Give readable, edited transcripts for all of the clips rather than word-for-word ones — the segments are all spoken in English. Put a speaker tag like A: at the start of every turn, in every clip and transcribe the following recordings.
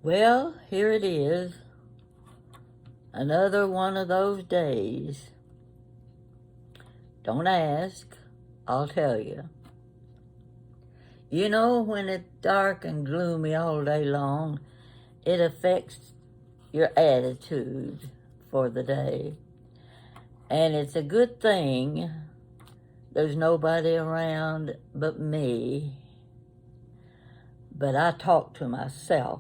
A: Well, here it is. Another one of those days. Don't ask, I'll tell you. You know, when it's dark and gloomy all day long, it affects your attitude for the day. And it's a good thing there's nobody around but me. But I talk to myself.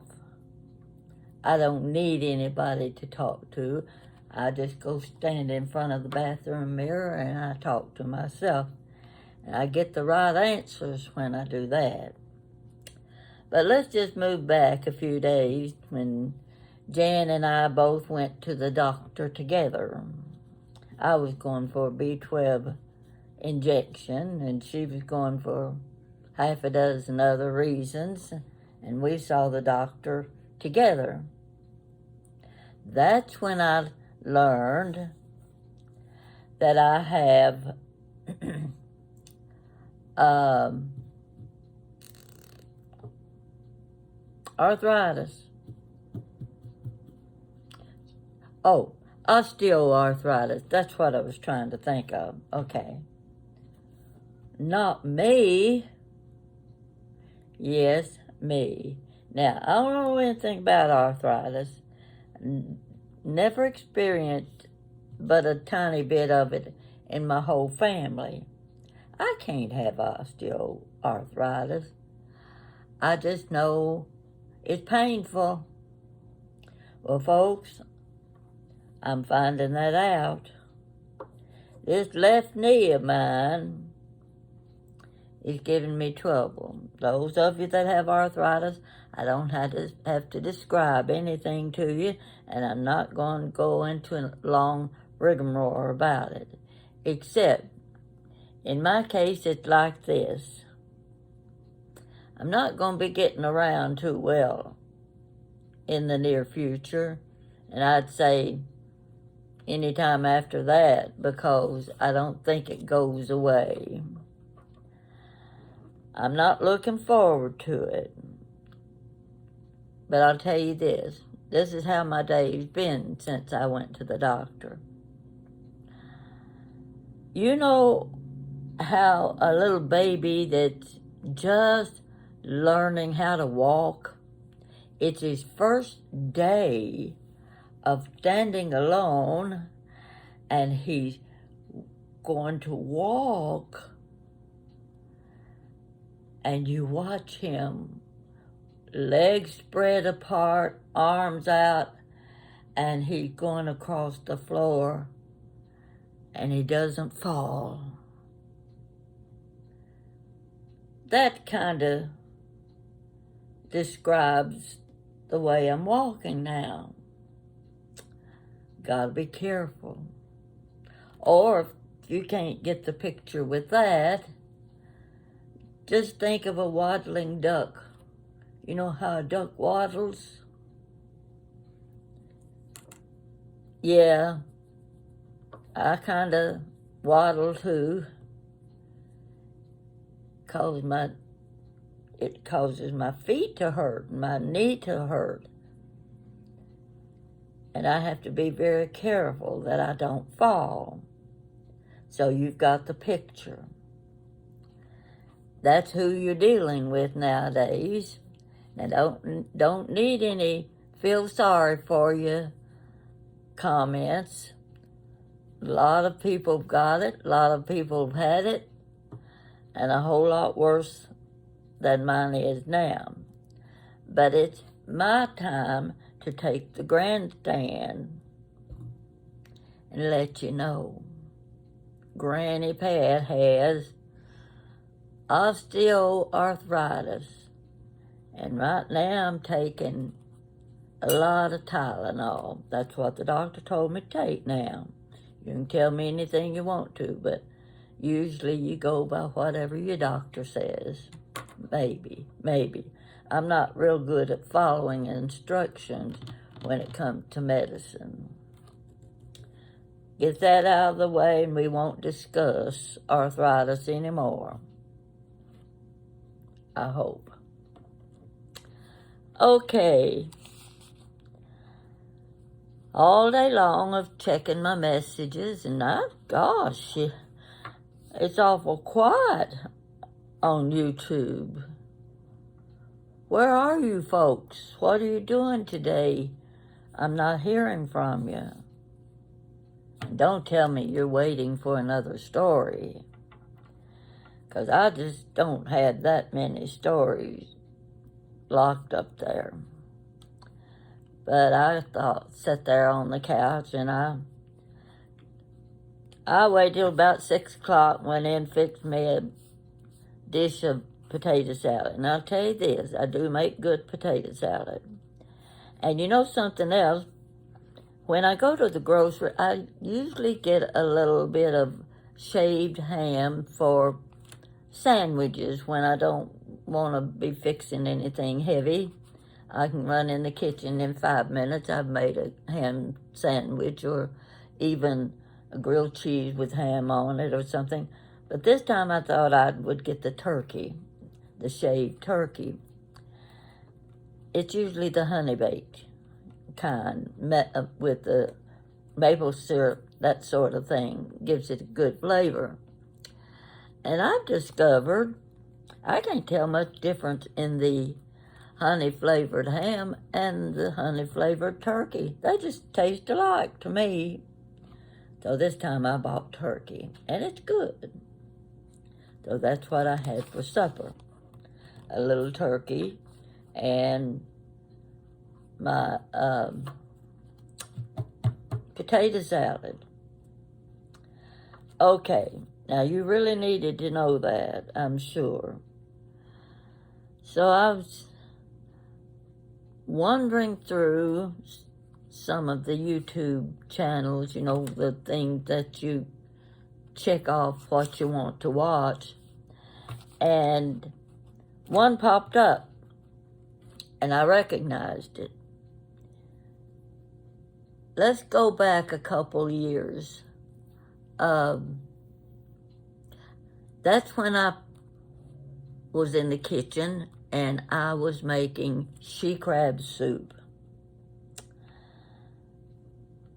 A: I don't need anybody to talk to. I just go stand in front of the bathroom mirror and I talk to myself. And I get the right answers when I do that. But let's just move back a few days when Jan and I both went to the doctor together. I was going for a B12 injection and she was going for half a dozen other reasons, and we saw the doctor together. That's when I learned that I have arthritis. Oh, osteoarthritis. That's what I was trying to think of. Okay. Not me. Yes, me. Now, I don't know anything about arthritis. Never experienced but a tiny bit of it in my whole family. I can't have osteoarthritis. I just know it's painful. Well, folks, I'm finding that out. This left knee of mine is giving me trouble. Those of you that have arthritis, I don't have to describe anything to you, and I'm not going to go into a long rigmarole about it. Except, in my case, it's like this. I'm not going to be getting around too well in the near future, and I'd say anytime after that, because I don't think it goes away. I'm not looking forward to it. But I'll tell you this. This is how my day's been since I went to the doctor. You know how a little baby that's just learning how to walk, it's his first day of standing alone, and he's going to walk, and you watch him, legs spread apart, arms out, and he's going across the floor, and he doesn't fall. That kind of describes the way I'm walking now. Gotta be careful. Or if you can't get the picture with that, just think of a waddling duck. You know how a duck waddles? Yeah, I kind of waddle too. It causes my feet to hurt, my knee to hurt. And I have to be very careful that I don't fall. So you've got the picture. That's who you're dealing with nowadays. Now don't need any feel sorry for you comments. A lot of people have got it, a lot of people have had it, and a whole lot worse than mine is now. But it's my time to take the grandstand and let you know. Granny Pat has osteoarthritis, and right now I'm taking a lot of Tylenol. That's what the doctor told me to take now. You can tell me anything you want to, but usually you go by whatever your doctor says. Maybe. I'm not real good at following instructions when it comes to medicine. Get that out of the way and we won't discuss arthritis anymore. I hope. Okay, all day long of checking my messages, and gosh, it's awful quiet on YouTube. Where are you folks? What are you doing today? I'm not hearing from you. Don't tell me you're waiting for another story, because I just don't have that many stories locked up there. But I sat there on the couch, and I waited till about 6 o'clock, went in, fixed me a dish of potato salad. And I'll tell you this, I do make good potato salad. And you know something else? When I go to the grocery, I usually get a little bit of shaved ham for sandwiches when I don't want to be fixing anything heavy. I can run in the kitchen in 5 minutes. I've made a ham sandwich or even a grilled cheese with ham on it or something. But this time I thought I would get the turkey, the shaved turkey. It's usually the honey baked kind with the maple syrup, that sort of thing. Gives it a good flavor. And I've discovered I can't tell much difference in the honey-flavored ham and the honey-flavored turkey. They just taste alike to me. So this time I bought turkey, and it's good. So that's what I had for supper. A little turkey and my potato salad. Okay, now you really needed to know that, I'm sure. So I was wandering through some of the YouTube channels, you know, the things that you check off what you want to watch, and one popped up, and I recognized it. Let's go back a couple years. That's when I was in the kitchen and I was making she crab soup.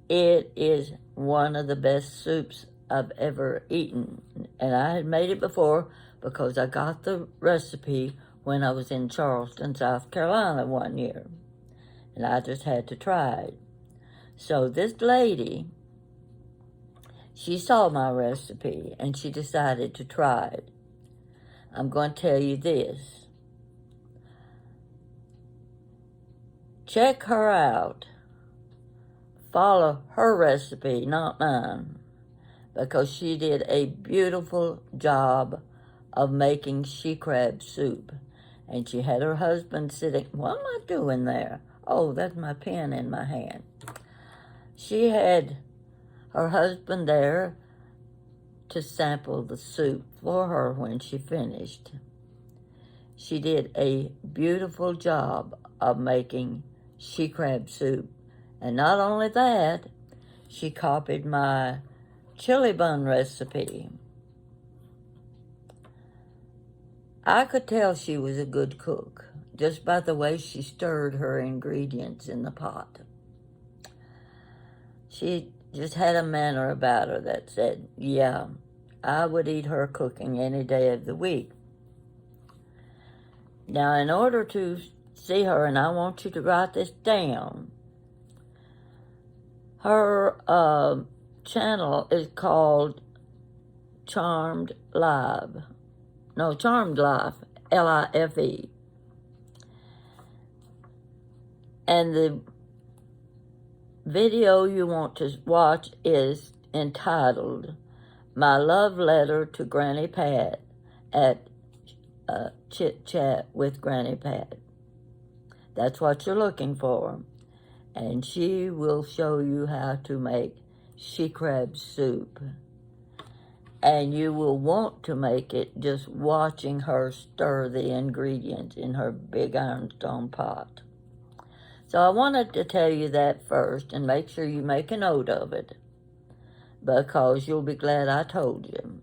A: It is one of the best soups I've ever eaten. And I had made it before because I got the recipe when I was in Charleston, South Carolina one year. And I just had to try it. So this lady, she saw my recipe and she decided to try it. I'm going to tell you this. Check her out. Follow her recipe, not mine, because she did a beautiful job of making she crab soup. And she had her husband sitting, what am I doing there? Oh, that's my pen in my hand. She had her husband there to sample the soup for her when she finished. She did a beautiful job of making she crab soup. And not only that, she copied my chili bun recipe. I could tell she was a good cook just by the way she stirred her ingredients in the pot. She just had a manner about her that said, yeah, I would eat her cooking any day of the week. Now, in order to see her, and I want you to write this down, her channel is called Charmed Life, Life. And the video you want to watch is entitled My Love Letter to Granny Pat at Chit Chat with Granny Pat. That's what you're looking for. And she will show you how to make she crab soup. And you will want to make it just watching her stir the ingredients in her big ironstone pot. So I wanted to tell you that first and make sure you make a note of it, because you'll be glad I told you.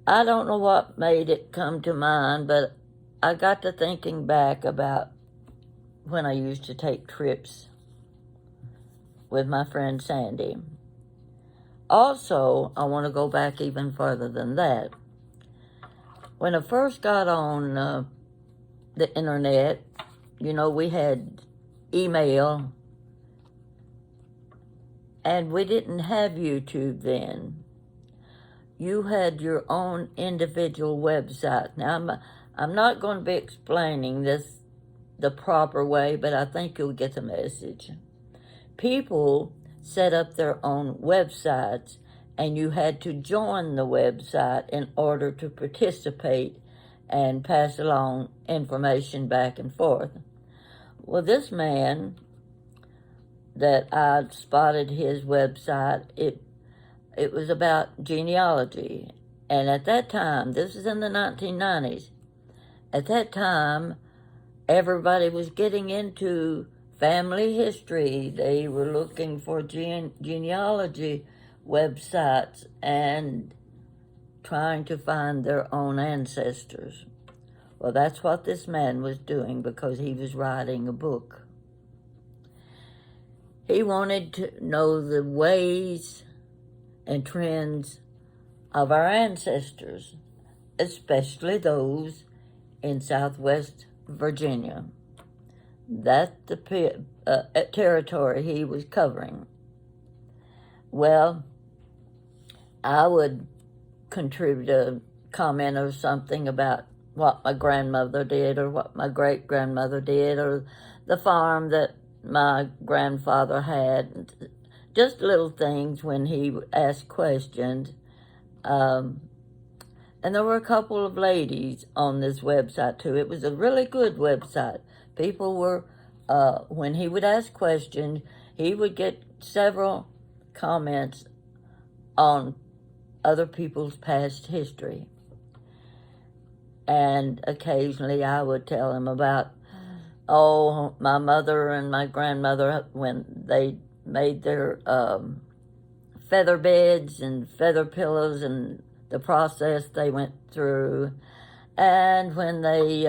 A: I don't know what made it come to mind, but I got to thinking back about when I used to take trips with my friend Sandy. Also, I want to go back even further than that. When I first got on the internet, we had email, and we didn't have YouTube then. You had your own individual website. Now, I'm not going to be explaining this the proper way, but I think you'll get the message. People set up their own websites, and you had to join the website in order to participate and pass along information back and forth. Well, this man that I spotted his website, it was about genealogy. And at that time, this is in the 1990s, at that time, everybody was getting into family history. They were looking for genealogy websites and trying to find their own ancestors. Well, that's what this man was doing because he was writing a book. He wanted to know the ways and trends of our ancestors, especially those in Southwest Virginia. That's the territory he was covering. Well, I would contribute a comment or something about what my grandmother did or what my great-grandmother did or the farm that my grandfather had. Just little things when he asked questions. And there were a couple of ladies on this website, too. It was a really good website. People were, when he would ask questions, he would get several comments on other people's past history. And occasionally I would tell him about, my mother and my grandmother, when they made their feather beds and feather pillows and the process they went through. And when they,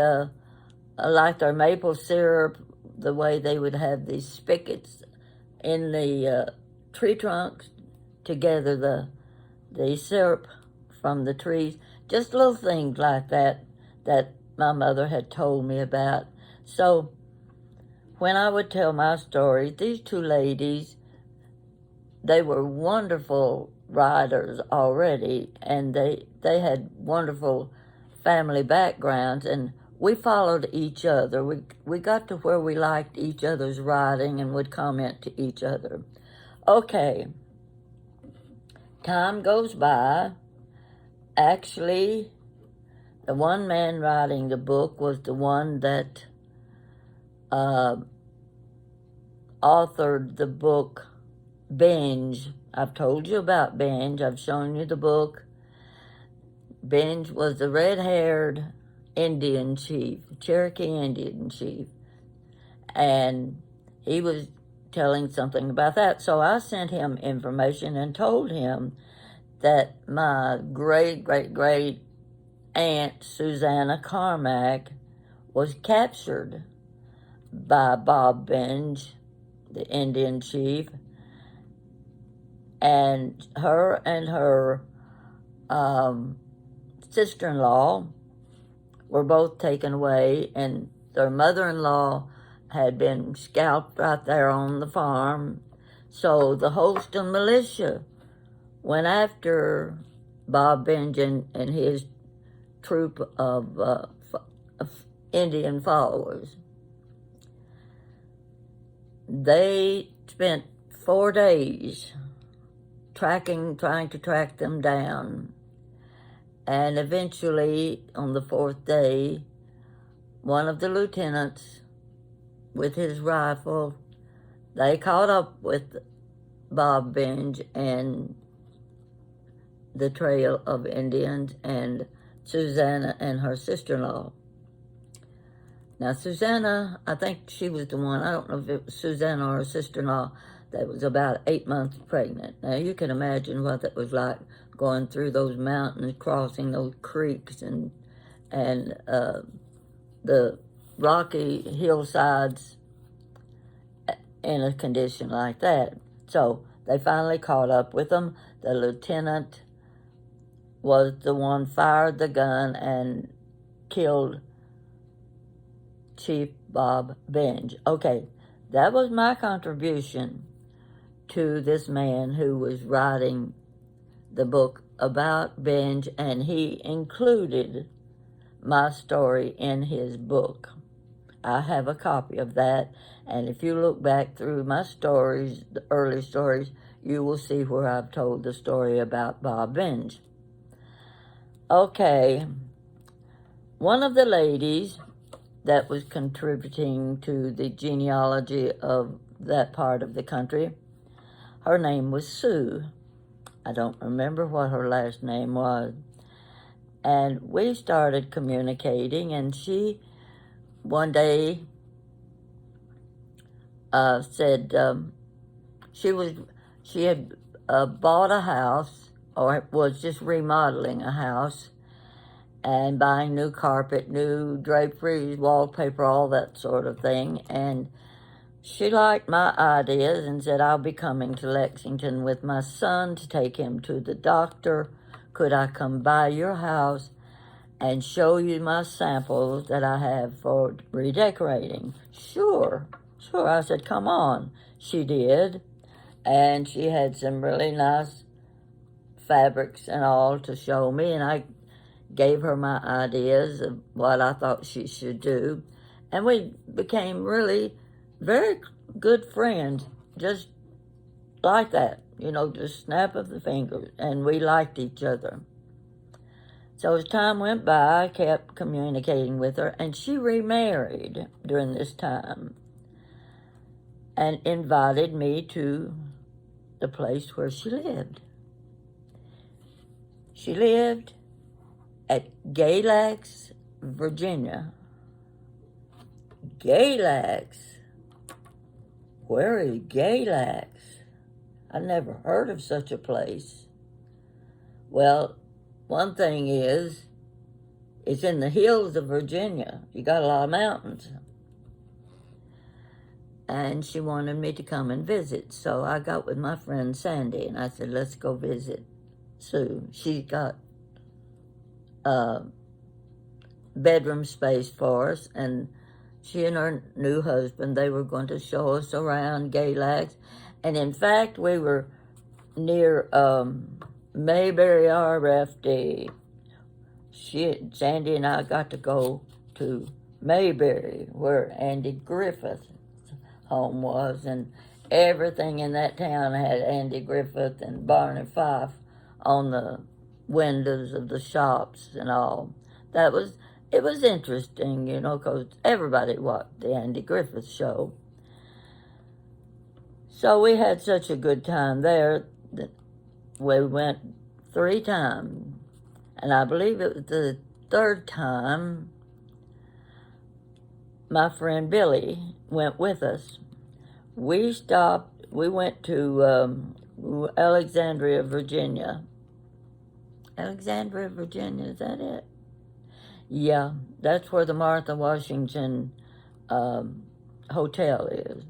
A: like their maple syrup, the way they would have these spigots in the tree trunks to gather the syrup from the trees. Just little things like that my mother had told me about. So when I would tell my story, these two ladies, they were wonderful writers already, and they had wonderful family backgrounds, and we followed each other. We got to where we liked each other's writing and would comment to each other. Okay, time goes by. Actually, the one man writing the book was the one that authored the book Benge. I've told you about Benge. I've shown you the book. Benge was the red-haired Indian chief, Cherokee Indian chief, and he was telling something about that. So I sent him information and told him that my great-great-great aunt, Susanna Carmack, was captured by Bob Benge, the Indian chief, and her sister-in-law were both taken away, and their mother-in-law had been scalped right there on the farm. So the Holston militia went after Bob Benge and his troop of Indian followers. They spent 4 days trying to track them down. And eventually, on the 4th day, one of the lieutenants, with his rifle, they caught up with Bob Benge and the trail of Indians and Susanna and her sister-in-law. Now, Susanna, I think she was the one, I don't know if it was Susanna or her sister-in-law, that was about 8 months pregnant. Now, you can imagine what that was like, going through those mountains, crossing those creeks, and the rocky hillsides in a condition like that. So they finally caught up with him. The lieutenant was the one fired the gun and killed Chief Bob Benge. Okay, that was my contribution to this man who was writing the book about Benge, and he included my story in his book. I have a copy of that, and if you look back through my stories, the early stories, you will see where I've told the story about Bob Benge. Okay, one of the ladies that was contributing to the genealogy of that part of the country, her name was Sue. I don't remember what her last name was. And we started communicating, and she one day said she had bought a house, or was just remodeling a house, and buying new carpet, new draperies, wallpaper, all that sort of thing. And she liked my ideas and said, I'll be coming to Lexington with my son to take him to the doctor. Could I come by your house and show you my samples that I have for redecorating? Sure. I said, come on. She did. And she had some really nice fabrics and all to show me, and I gave her my ideas of what I thought she should do. And we became really very good friends, just like that, just snap of the fingers, and we liked each other. So as time went by, I kept communicating with her, and she remarried during this time and invited me to the place where she lived. She lived at Galax, Virginia. Galax? Where is Galax? I never heard of such a place. Well, one thing is, it's in the hills of Virginia. You got a lot of mountains. And she wanted me to come and visit. So I got with my friend Sandy, and I said, let's go visit Sue. She got bedroom space for us, and she and her new husband, they were going to show us around Galax. And in fact, we were near Mayberry RFD. Sandy and I got to go to Mayberry, where Andy Griffith's home was, and everything in that town had Andy Griffith and Barney Fife on the windows of the shops and all. It was interesting, because everybody watched the Andy Griffith show. So we had such a good time there that we went 3 times. And I believe it was the 3rd time my friend Billy went with us. We went to Alexandria, Virginia. Alexandria, Virginia, is that it? Yeah, that's where the Martha Washington Hotel is.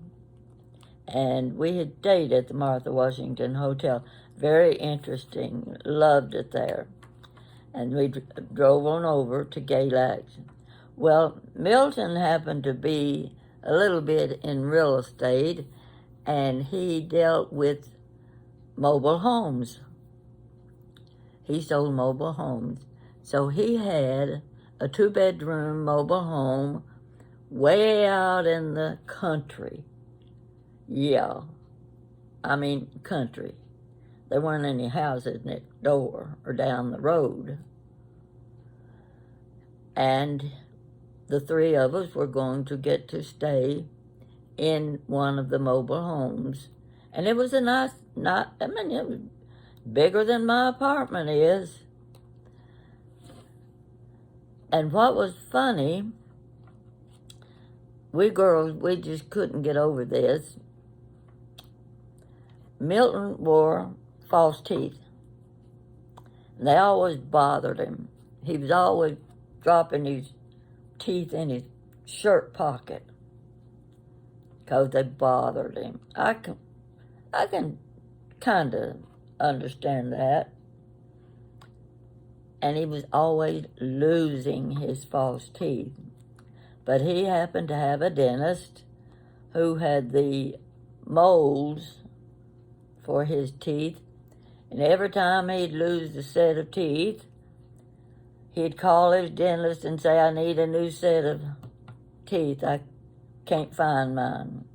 A: And we had stayed at the Martha Washington Hotel. Very interesting. Loved it there. And we drove on over to Galax. Well, Milton happened to be a little bit in real estate, and he dealt with mobile homes. He sold mobile homes. So he had a 2-bedroom mobile home way out in the country. Yeah, I mean country. There weren't any houses next door or down the road. And the 3 of us were going to get to stay in one of the mobile homes. And it was a nice, it was bigger than my apartment is. And what was funny, we girls, we just couldn't get over this. Milton wore false teeth. And they always bothered him. He was always dropping his teeth in his shirt pocket, because they bothered him. I can kind of understand that. And he was always losing his false teeth. But he happened to have a dentist who had the molds for his teeth. And every time he'd lose a set of teeth, he'd call his dentist and say, I need a new set of teeth. I can't find mine.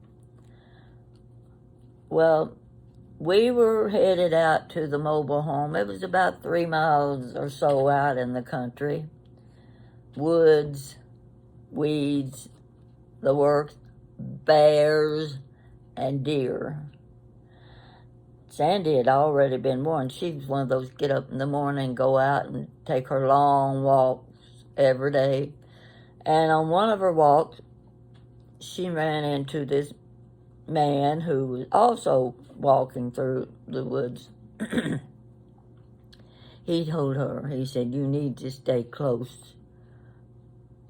A: Well, we were headed out to the mobile home. It was about 3 miles or so out in the country. Woods, weeds, the works, bears, and deer. Sandy had already been warned. She was one of those get up in the morning, go out and take her long walks every day. And on one of her walks, she ran into this man who was also walking through the woods. He told her, he said, you need to stay close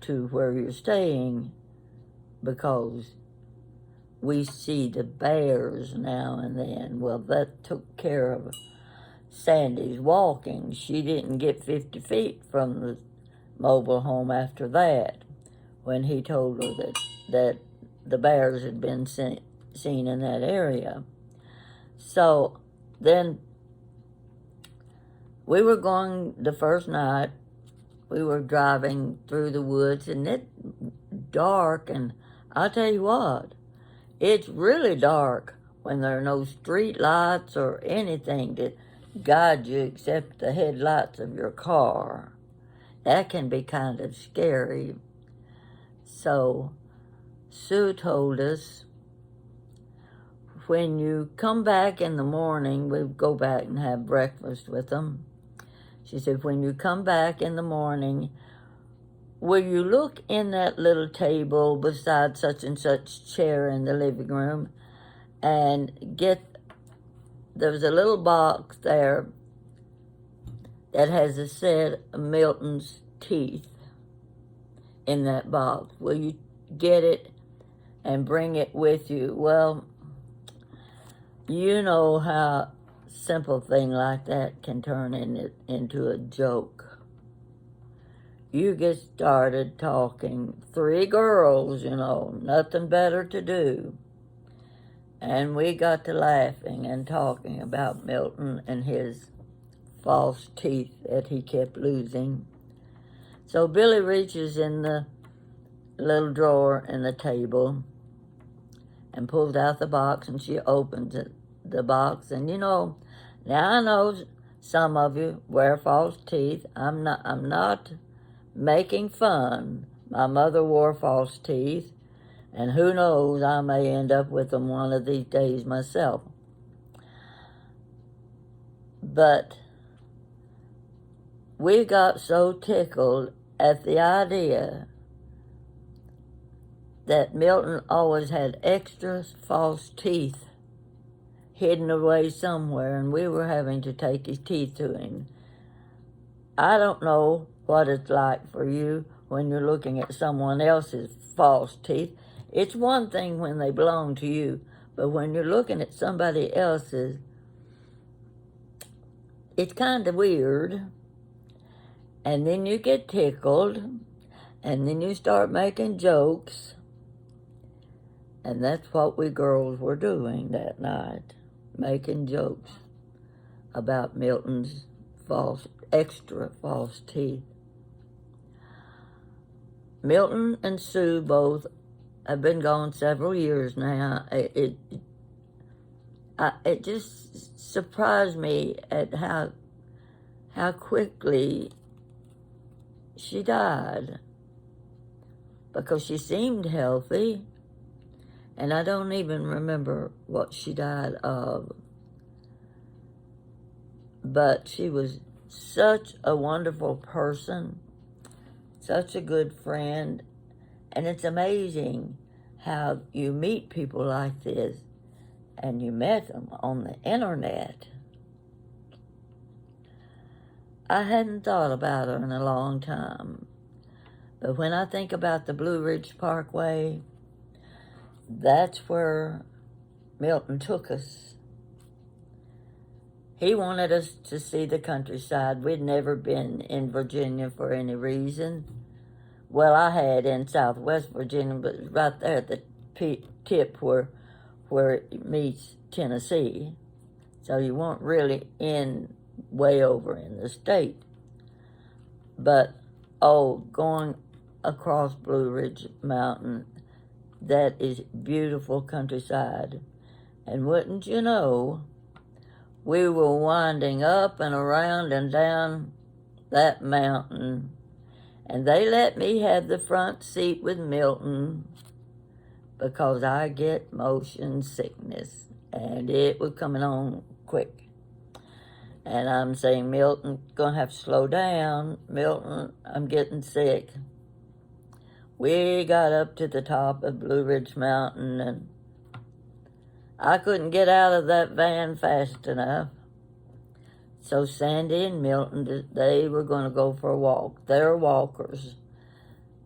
A: to where you're staying because we see the bears now and then. Well, that took care of Sandy's walking. She didn't get 50 feet from the mobile home after that when he told her that the bears had been seen in that area. So then we were going the first night. We were driving through the woods, and it's dark, and I'll tell you what, it's really dark when there are no street lights or anything to guide you except the headlights of your car. That can be kind of scary. So Sue told us, when you come back in the morning, we go back and have breakfast with them. She said, when you come back in the morning, will you look in that little table beside such and such chair in the living room and there's a little box there that has a set of Milton's teeth in that box. Will you get it and bring it with you? Well, you know how simple thing like that can turn into a joke. You get started talking, 3 girls, nothing better to do. And we got to laughing and talking about Milton and his false teeth that he kept losing. So Billy reaches in the little drawer in the table and pulls out the box, and she opens the box. And now I know some of you wear false teeth. I'm not making fun. My mother wore false teeth, and who knows, I may end up with them one of these days myself. But we got so tickled at the idea that Milton always had extra false teeth hidden away somewhere, and we were having to take his teeth to him. I don't know what it's like for you when you're looking at someone else's false teeth. It's one thing when they belong to you, but when you're looking at somebody else's, it's kind of weird. And then you get tickled, and then you start making jokes. And that's what we girls were doing that night, making jokes about Milton's extra false teeth. Milton and Sue both have been gone several years now. It just surprised me at how quickly she died, because she seemed healthy, and I don't even remember what she died of. But she was such a wonderful person, such a good friend, and it's amazing how you meet people like this, and you met them on the internet. I hadn't thought about her in a long time, but when I think about the Blue Ridge Parkway, that's where Milton took us. He wanted us to see the countryside. We'd never been in Virginia for any reason. Well, I had in Southwest Virginia, but right there at the tip where it meets Tennessee. So you weren't really way over in the state. But, going across Blue Ridge Mountain, that is beautiful countryside. And wouldn't you know, we were winding up and around and down that mountain, and they let me have the front seat with Milton because I get motion sickness, and it was coming on quick. And I'm saying, Milton, gonna have to slow down. Milton, I'm getting sick. We got up to the top of Blue Ridge Mountain, and I couldn't get out of that van fast enough. So Sandy and Milton, they were going to go for a walk. They're walkers.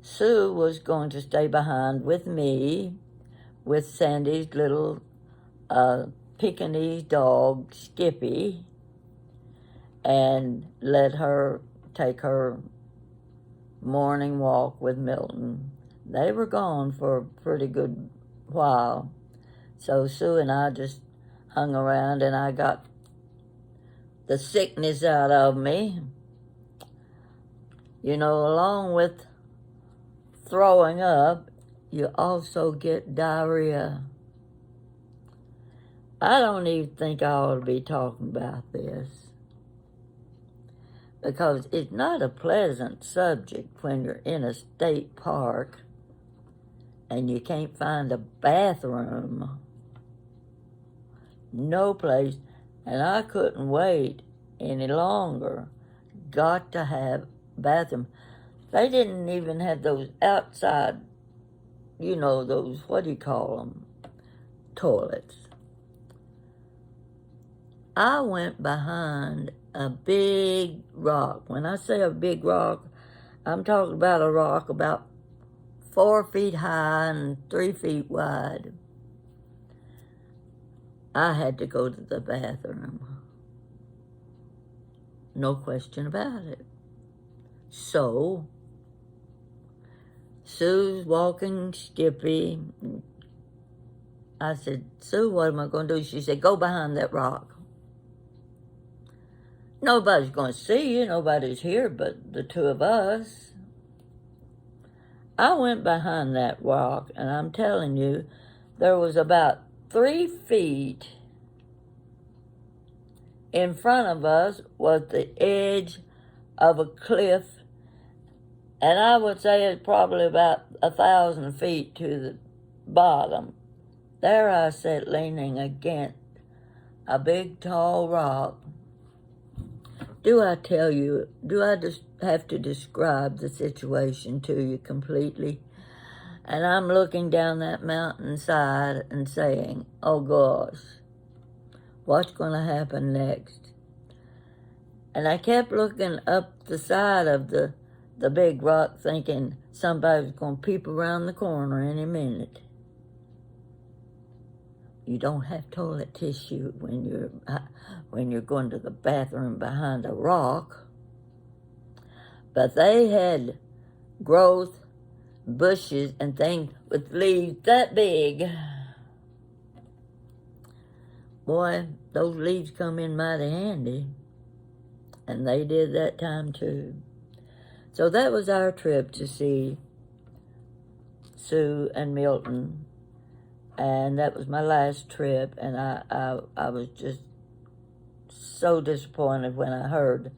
A: Sue was going to stay behind with me, with Sandy's little Pekingese dog, Skippy, and let her take her morning walk with Milton. They were gone for a pretty good while. So Sue and I just hung around, and I got the sickness out of me. You know, along with throwing up, you also get diarrhea. I don't even think I ought to be talking about this, because it's not a pleasant subject when you're in a state park and you can't find a bathroom. No place. And I couldn't wait any longer. Got to have bathroom. They didn't even have those outside, those, what do you call them, toilets. I went behind a big rock. When I say a big rock, I'm talking about a rock about 4 feet high and 3 feet wide. I had to go to the bathroom. No question about it. So, Sue's walking Skippy. I said, Sue, what am I going to do? She said, go behind that rock. Nobody's going to see you. Nobody's here but the two of us. I went behind that rock, and I'm telling you, there was about 3 feet in front of us was the edge of a cliff, and I would say it's probably about 1,000 feet to the bottom. There I sat leaning against a big tall rock. Do I tell you, do I just have to describe the situation to you completely? And I'm looking down that mountainside and saying, oh gosh, what's going to happen next? And I kept looking up the side of the big rock thinking somebody's going to peep around the corner any minute. You don't have toilet tissue when you're going to the bathroom behind a rock. But they had growth, bushes, and things with leaves that big. Boy, those leaves come in mighty handy. And they did that time too. So that was our trip to see Sue and Milton. And that was my last trip, and I was just so disappointed when I heard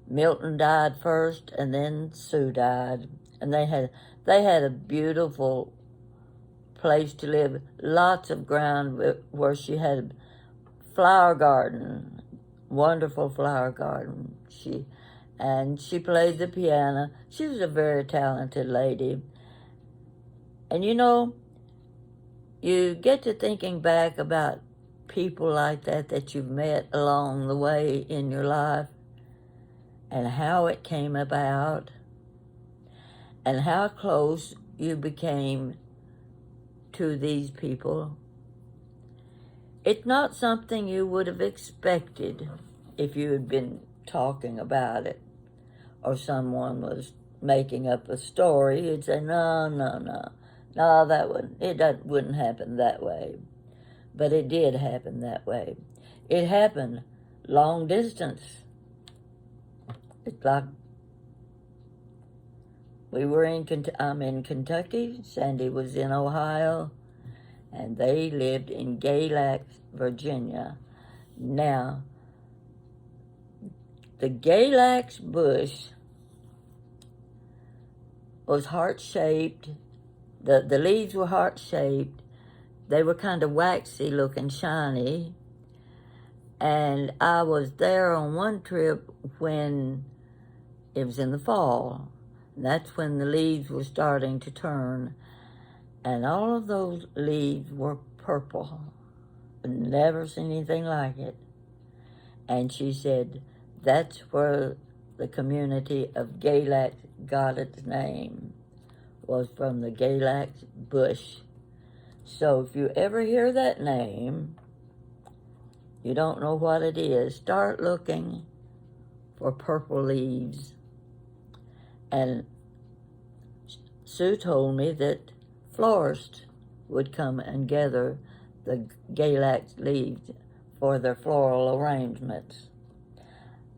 A: Milton died first, and then Sue died. And they had a beautiful place to live, lots of ground where she had a flower garden, wonderful flower garden. She played the piano. She was a very talented lady. And you get to thinking back about people like that you've met along the way in your life, and how it came about, and how close you became to these people. It's not something you would have expected if you had been talking about it or someone was making up a story. You'd say, no, that wouldn't happen that way. But it did happen that way. It happened long distance. It's like I'm in Kentucky, Sandy was in Ohio, and they lived in Galax, Virginia. Now, the Galax bush was heart-shaped. The leaves were heart-shaped. They were kind of waxy looking, shiny. And I was there on one trip when it was in the fall. That's when the leaves were starting to turn. And all of those leaves were purple. I'd never seen anything like it. And she said, that's where the community of Galax got its name, was from the Galax bush. So if you ever hear that name, you don't know what it is, start looking for purple leaves. And Sue told me that florists would come and gather the Galax leaves for their floral arrangements.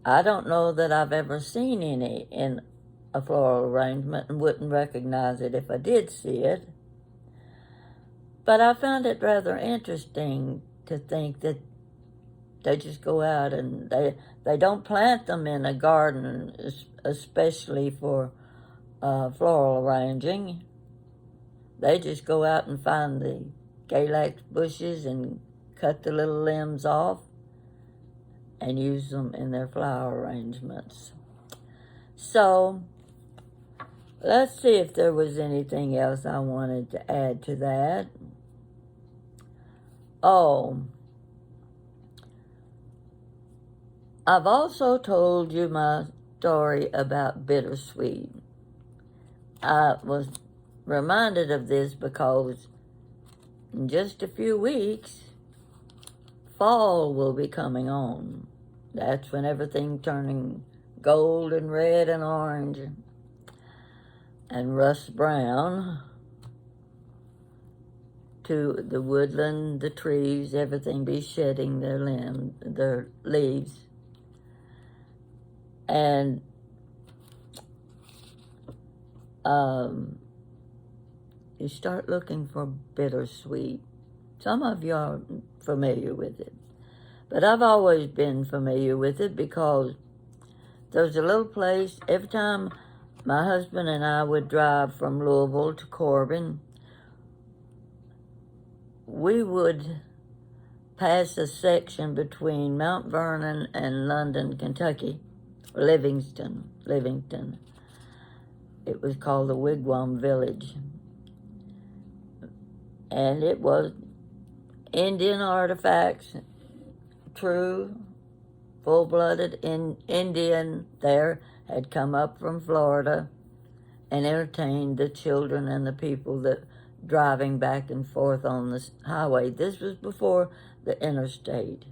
A: I don't know that I've ever seen any in a floral arrangement and wouldn't recognize it if I did see it. But I found it rather interesting to think that they just go out and they don't plant them in a garden, especially for floral arranging. They just go out and find the Galax bushes and cut the little limbs off and use them in their flower arrangements. So, let's see if there was anything else I wanted to add to that. Oh, I've also told you my story about bittersweet. I was reminded of this because in just a few weeks, fall will be coming on. That's when everything's turning gold and red and orange and rust brown to the woodland, the trees, everything be shedding their leaves. And you start looking for bittersweet. Some of you are familiar with it, but I've always been familiar with it because there's a little place, every time my husband and I would drive from Louisville to Corbin, we would pass a section between Mount Vernon and London, Kentucky, Livingston. It was called the Wigwam Village. And it was Indian artifacts, true, full-blooded Indian there, had come up from Florida and entertained the children and the people that driving back and forth on the highway. This was before the interstate.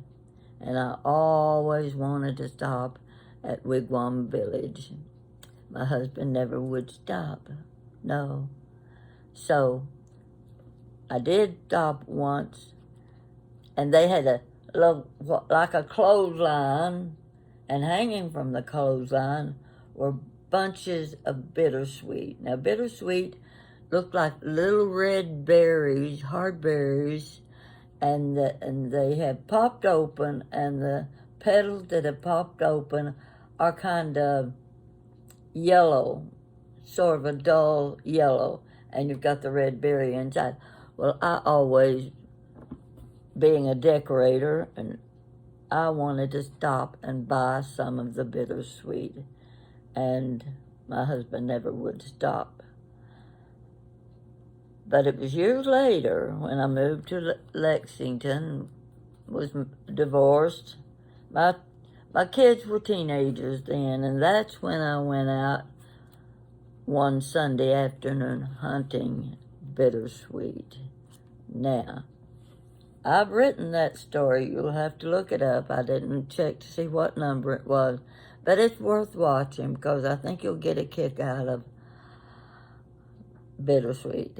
A: And I always wanted to stop at Wigwam Village. My husband never would stop. No. So I did stop once, and they had a little, like a clothesline, and hanging from the clothesline were bunches of bittersweet. Now, bittersweet looked like little red berries, hard berries, and they have popped open, and the petals that have popped open are kind of yellow, sort of a dull yellow, and you've got the red berry inside. Well, I always, being a decorator, and I wanted to stop and buy some of the bittersweet, and my husband never would stop. But it was years later when I moved to Lexington, was divorced. My kids were teenagers then, and that's when I went out one Sunday afternoon hunting bittersweet. Now, I've written that story. You'll have to look it up. I didn't check to see what number it was. But it's worth watching because I think you'll get a kick out of Bittersweet.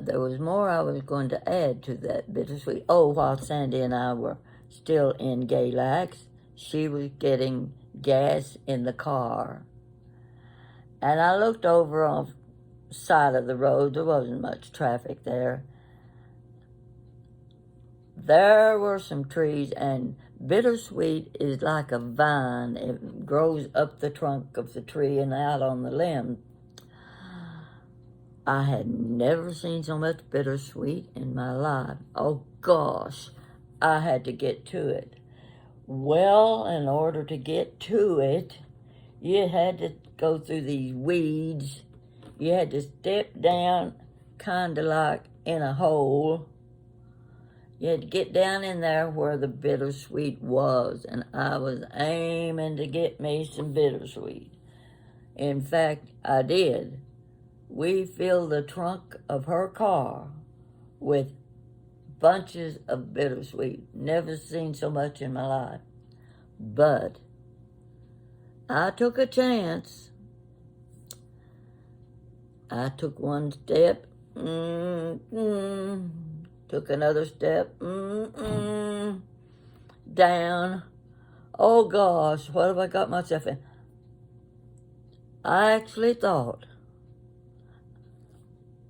A: There was more I was going to add to that Bittersweet. Oh, while Sandy and I were still in Galax, she was getting gas in the car. And I looked over on the side of the road. There wasn't much traffic there. There were some trees, and bittersweet is like a vine. It grows up the trunk of the tree and out on the limb. I had never seen so much bittersweet in my life. Oh gosh, I had to get to it. Well, in order to get to it, you had to go through these weeds. You had to step down kind of like in a hole. You had to get down in there where the bittersweet was, and I was aiming to get me some bittersweet. In fact, I did. We filled the trunk of her car with bunches of bittersweet. Never seen so much in my life. But I took a chance. I took one step, took another step, down. Oh gosh, what have I got myself in? I actually thought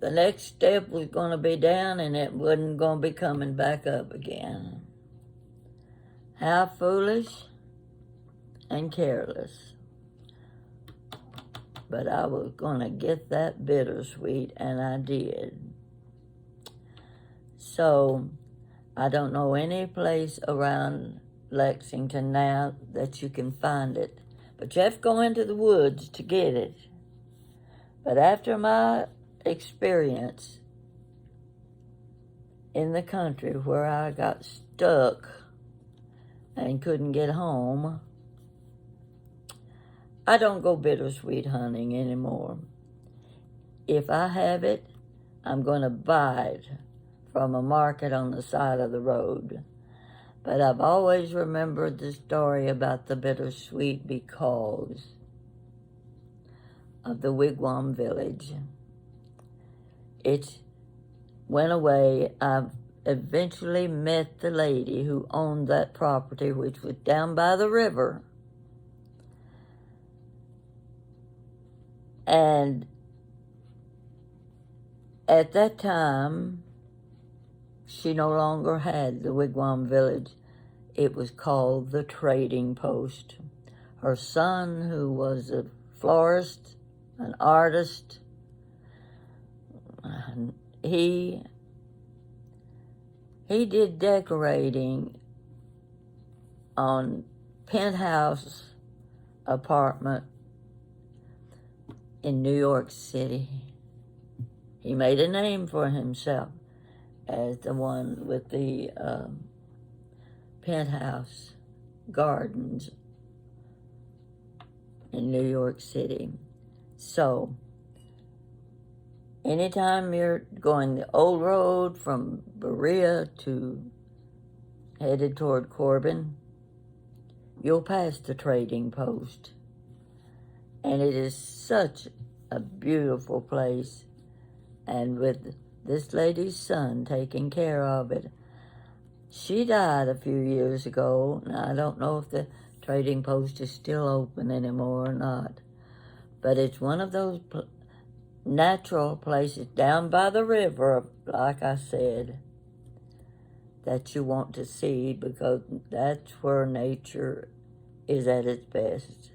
A: the next step was going to be down and it wasn't going to be coming back up again. How foolish and careless. But I was going to get that bittersweet, and I did. So, I don't know any place around Lexington now that you can find it. But you have to go into the woods to get it. But after my experience in the country where I got stuck and couldn't get home, I don't go bittersweet hunting anymore. If I have it, I'm going to buy it from a market on the side of the road. But I've always remembered the story about the bittersweet because of the wigwam village. It went away. I eventually met the lady who owned that property, which was down by the river. And at that time, she no longer had the wigwam village. It was called the Trading Post. Her son, who was a florist, an artist, he did decorating on penthouse apartment in New York City. He made a name for himself as the one with the penthouse gardens in New York City. So, anytime you're going the old road from Berea to headed toward Corbin, you'll pass the Trading Post. And it is such a beautiful place. And with this lady's son taking care of it, she died a few years ago. Now, I don't know if the Trading Post is still open anymore or not. But it's one of those natural places down by the river, like I said, that you want to see because that's where nature is at its best.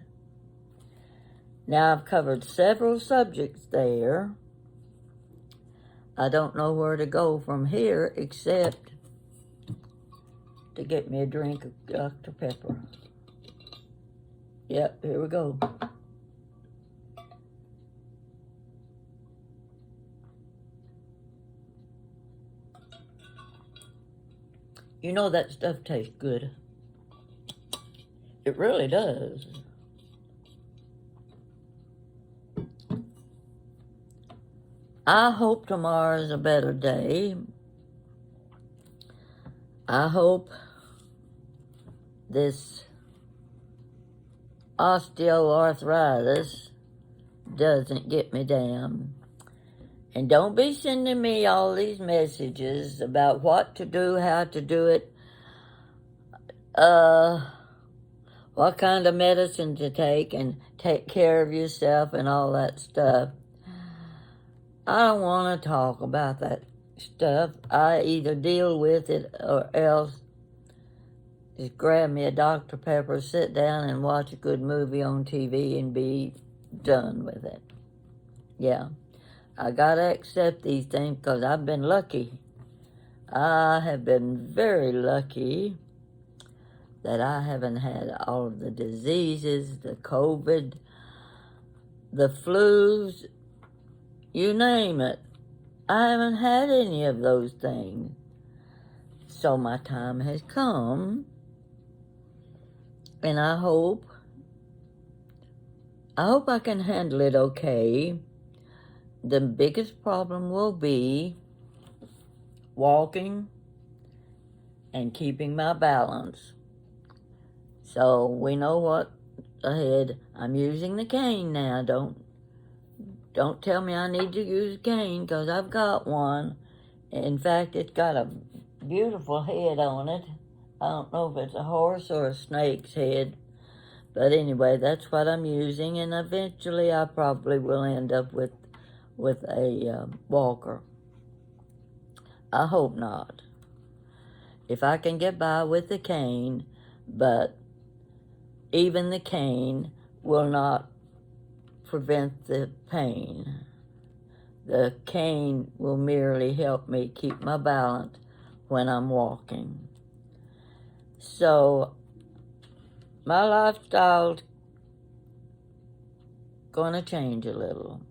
A: Now, I've covered several subjects there. I don't know where to go from here except to get me a drink of Dr. Pepper. Yep, here we go. You know that stuff tastes good. It really does. I hope tomorrow's a better day. I hope this osteoarthritis doesn't get me down. And don't be sending me all these messages about what to do, how to do it, what kind of medicine to take, and take care of yourself and all that stuff. I don't want to talk about that stuff. I either deal with it or else just grab me a Dr. Pepper, sit down and watch a good movie on TV and be done with it. Yeah, I gotta accept these things because I've been lucky. I have been very lucky that I haven't had all of the diseases, the COVID, the flus, you name it. I haven't had any of those things. So my time has come, and I hope I can handle it okay. The biggest problem will be walking and keeping my balance. So we know what ahead. I'm using the cane now. Don't tell me I need to use a cane because I've got one. In fact, it's got a beautiful head on it. I don't know if it's a horse or a snake's head. But anyway, that's what I'm using, and eventually I probably will end up with a walker. I hope not. If I can get by with the cane, but even the cane will not prevent the pain. The cane will merely help me keep my balance when I'm walking. So my lifestyle's gonna change a little.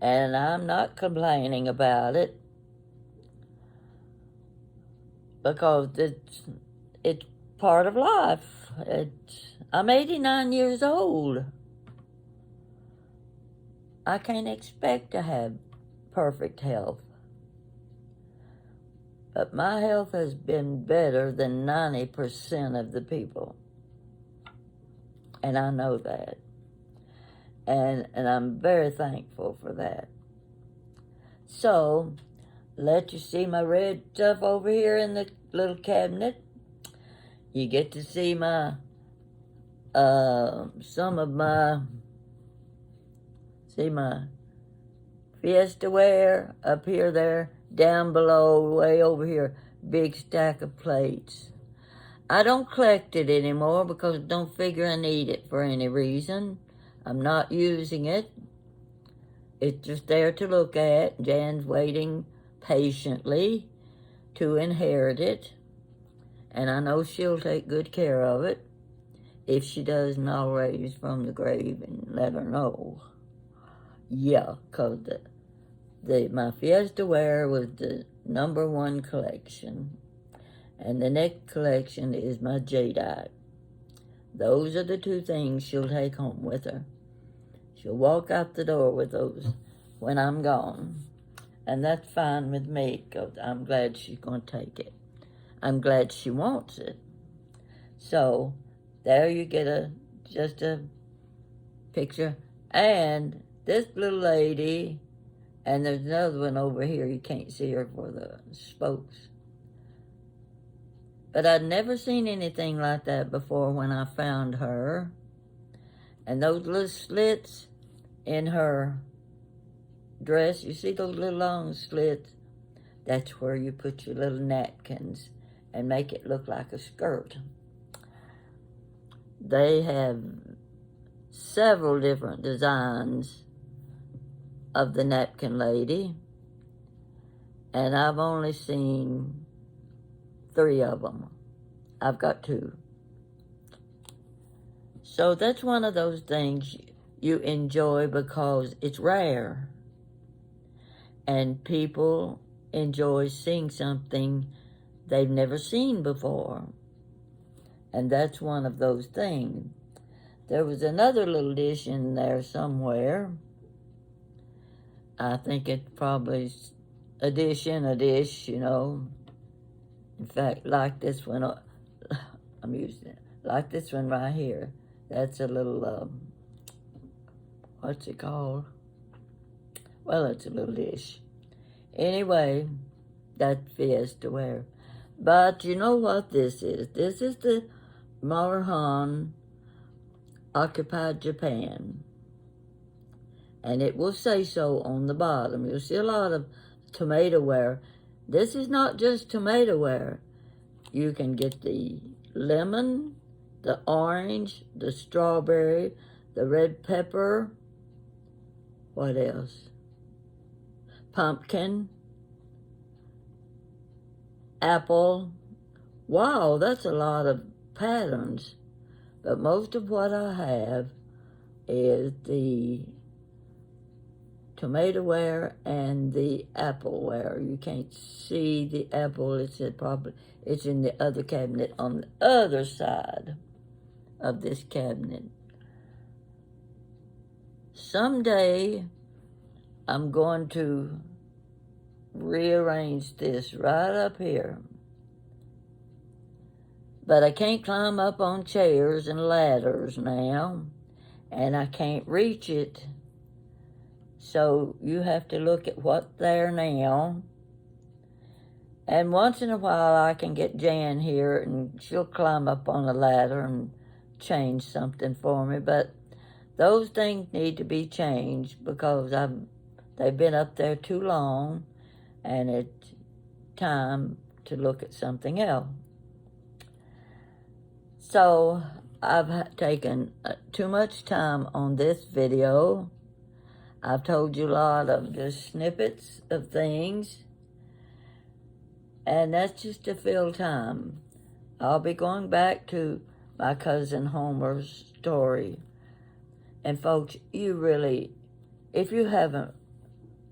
A: And I'm not complaining about it because it's part of life. I'm 89 years old. I can't expect to have perfect health. But my health has been better than 90% of the people. And I know that. And I'm very thankful for that. So, let you see my red stuff over here in the little cabinet. You get to see my, some of my, see my Fiesta ware up here, there, down below, way over here, big stack of plates. I don't collect it anymore because I don't figure I need it for any reason. I'm not using it. It's just there to look at. Jan's waiting patiently to inherit it. And I know she'll take good care of it. If she doesn't, I'll raise from the grave and let her know. Yeah, because my Fiesta ware was the #1 collection. And the next collection is my jadeite. Those are the two things she'll take home with her. She'll walk out the door with those when I'm gone. And that's fine with me because I'm glad she's going to take it. I'm glad she wants it. So there you get just a picture. And this little lady, and there's another one over here. You can't see her for the spokes. But I'd never seen anything like that before when I found her. And those little slits in her dress, you see those little long slits? That's where you put your little napkins and make it look like a skirt. They have several different designs of the napkin lady, and I've only seen 3 of them. I've got 2. So that's one of those things you enjoy because it's rare. And people enjoy seeing something they've never seen before. And that's one of those things. There was another little dish in there somewhere I think it probably a dish in a dish, you know. In fact, like this one, I'm using it. Like this one right here. That's a little, what's it called? Well, it's a little dish. Anyway, that fits to wear. But you know what this is? This is the Maruhan occupied Japan. And it will say so on the bottom. You'll see a lot of tomato ware. This is not just tomato ware. You can get the lemon, the orange, the strawberry, the red pepper. What else? Pumpkin, apple. Wow, that's a lot of patterns. But most of what I have is the tomato ware and the apple ware. You can't see the apple. It's in the other cabinet on the other side of this cabinet. Someday I'm going to rearrange this right up here. But I can't climb up on chairs and ladders now, and I can't reach it. So you have to look at what's there now. And once in a while I can get Jan here and she'll climb up on a ladder and change something for me. But those things need to be changed because they've been up there too long and it's time to look at something else. So I've taken too much time on this video. I've told you a lot of just snippets of things, and that's just to fill time. I'll be going back to my cousin Homer's story. And folks, if you haven't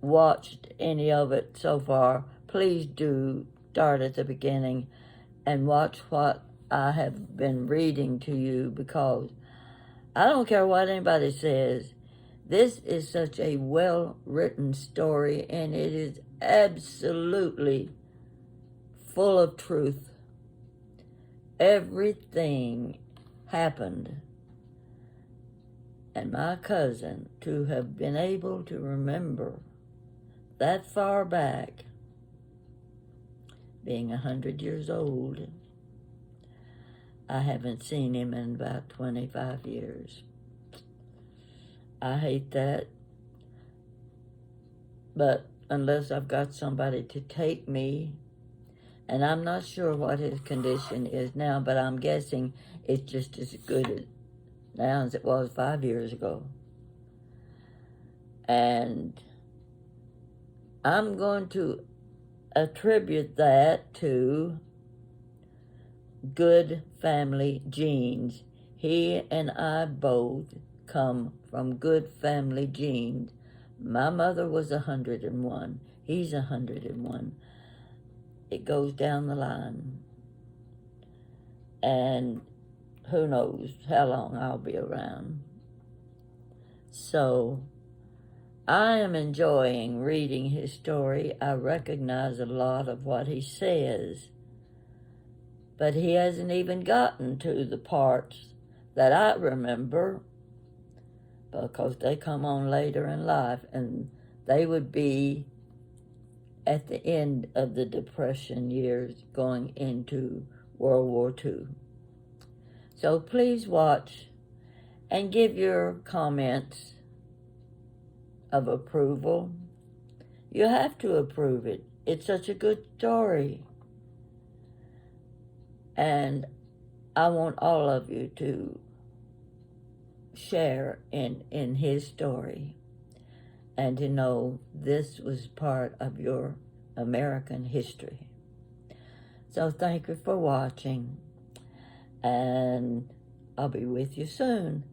A: watched any of it so far, please do start at the beginning and watch what I have been reading to you, because I don't care what anybody says. This is such a well-written story, and it is absolutely full of truth. Everything happened. And my cousin, to have been able to remember that far back, being 100 years old, I haven't seen him in about 25 years. I hate that. But unless I've got somebody to take me, and I'm not sure what his condition is now, but I'm guessing it's just as good now as it was 5 years ago. And I'm going to attribute that to good family genes. He and I both come from good family genes. My mother was 101. He's 101. It goes down the line. And who knows how long I'll be around. So I am enjoying reading his story. I recognize a lot of what he says, but he hasn't even gotten to the parts that I remember, because they come on later in life, and they would be at the end of the Depression years going into World War II. So please watch and give your comments of approval. You have to approve it. It's such a good story. And I want all of you to share in his story and to know this was part of your American history. So thank you for watching, and I'll be with you soon.